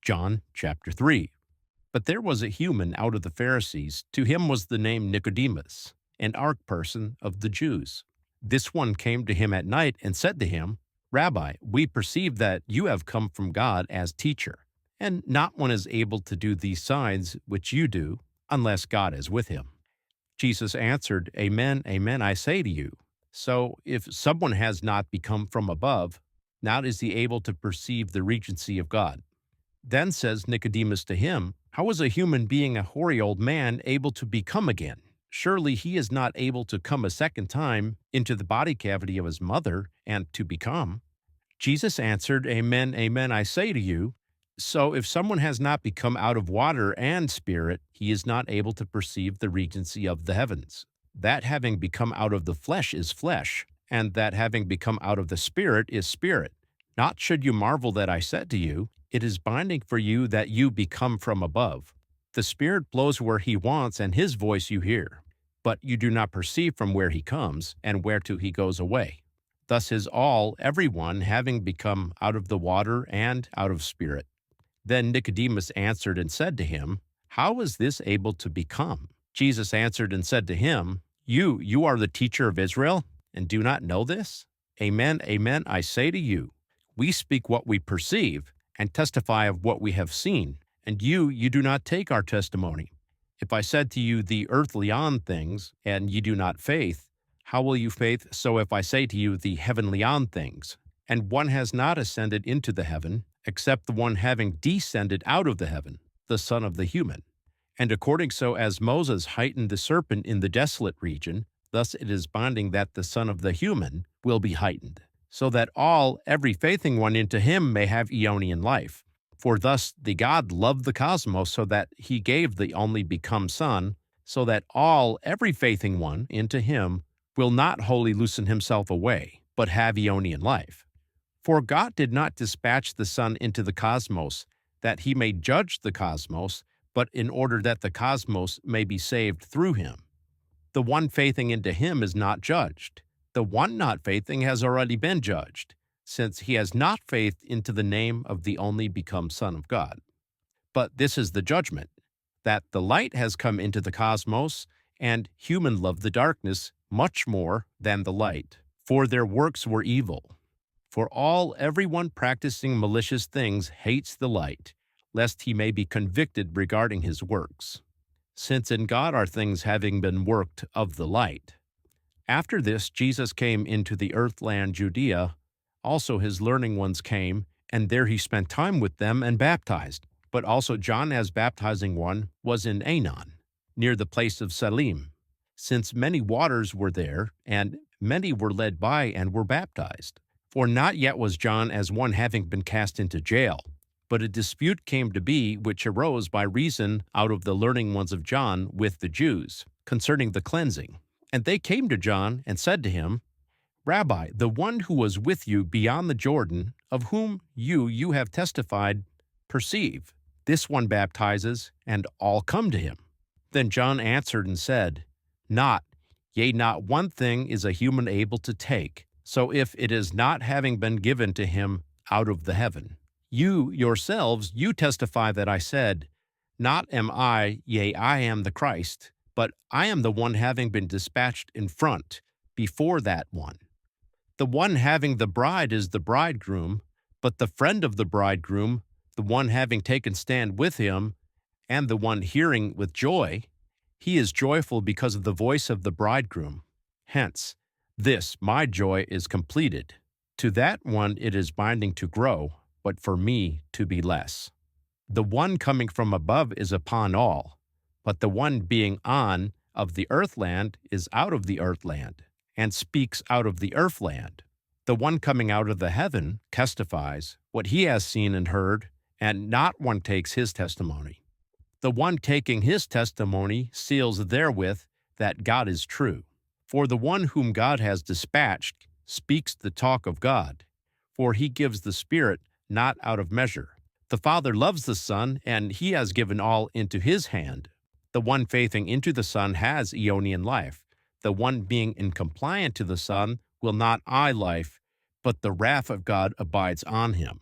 John chapter 3. But there was a human out of the Pharisees, to him was the name Nicodemus, an arch person of the Jews. This one came to him at night and said to him, Rabbi, we perceive that you have come from God as teacher, and not one is able to do these signs which you do, unless God is with him. Jesus answered, Amen, amen, I say to you. So if someone has not become from above, not is he able to perceive the regency of God. Then says Nicodemus to him, How is a human being, a hoary old man, able to become again? Surely he is not able to come a second time into the body cavity of his mother and to become. Jesus answered, Amen, amen, I say to you. So if someone has not become out of water and spirit, he is not able to perceive the regency of the heavens. That having become out of the flesh is flesh, and that having become out of the spirit is spirit. Not should you marvel that I said to you, It is binding for you that you become from above. The Spirit blows where he wants, and his voice you hear, but you do not perceive from where he comes and whereto he goes away. Thus is all, everyone, having become out of the water and out of spirit. Then Nicodemus answered and said to him, How is this able to become? Jesus answered and said to him, You are the teacher of Israel, and do not know this? Amen, amen, I say to you, we speak what we perceive, and testify of what we have seen, and you do not take our testimony. If I said to you the earthly on things, and ye do not faith, how will you faith so if I say to you the heavenly on things? And one has not ascended into the heaven, except the one having descended out of the heaven, the Son of the human. And according so as Moses heightened the serpent in the desolate region, thus it is binding that the Son of the human will be heightened, so that every faithing one into him may have aeonian life. For thus the God loved the cosmos, so that he gave the only become Son, so that every faithing one into him will not wholly loosen himself away, but have aeonian life. For God did not dispatch the Son into the cosmos, that he may judge the cosmos, but in order that the cosmos may be saved through him. The one faithing into him is not judged. The one not faithing has already been judged, since he has not faithed into the name of the only become Son of God. But this is the judgment, that the light has come into the cosmos, and human love the darkness much more than the light, for their works were evil. For everyone practicing malicious things hates the light, lest he may be convicted regarding his works. Since in God are things having been worked of the light. After this, Jesus came into the earthland Judea. Also his learning ones came, and there he spent time with them and baptized. But also John as baptizing one was in Aenon, near the place of Salim, since many waters were there, and many were led by and were baptized. For not yet was John as one having been cast into jail, but a dispute came to be which arose by reason out of the learning ones of John with the Jews, concerning the cleansing. And they came to John and said to him, Rabbi, the one who was with you beyond the Jordan, of whom you have testified, perceive. This one baptizes, and all come to him. Then John answered and said, Not one thing is a human able to take, so if it is not having been given to him out of the heaven. You yourselves, you testify that I said, Not am I, I am the Christ, but I am the one having been dispatched in front, before that one. The one having the bride is the bridegroom, but the friend of the bridegroom, the one having taken stand with him, and the one hearing with joy, he is joyful because of the voice of the bridegroom. Hence, this, my joy, is completed. To that one it is binding to grow, but for me to be less. The one coming from above is upon all, but the one being on of the earthland is out of the earthland, and speaks out of the earthland. The one coming out of the heaven testifies what he has seen and heard, and not one takes his testimony. The one taking his testimony seals therewith that God is true. For the one whom God has dispatched speaks the talk of God, for he gives the Spirit not out of measure. The Father loves the Son, and he has given all into his hand. The one faithing into the Son has aeonian life. The one being incompliant to the Son will not life, but the wrath of God abides on him.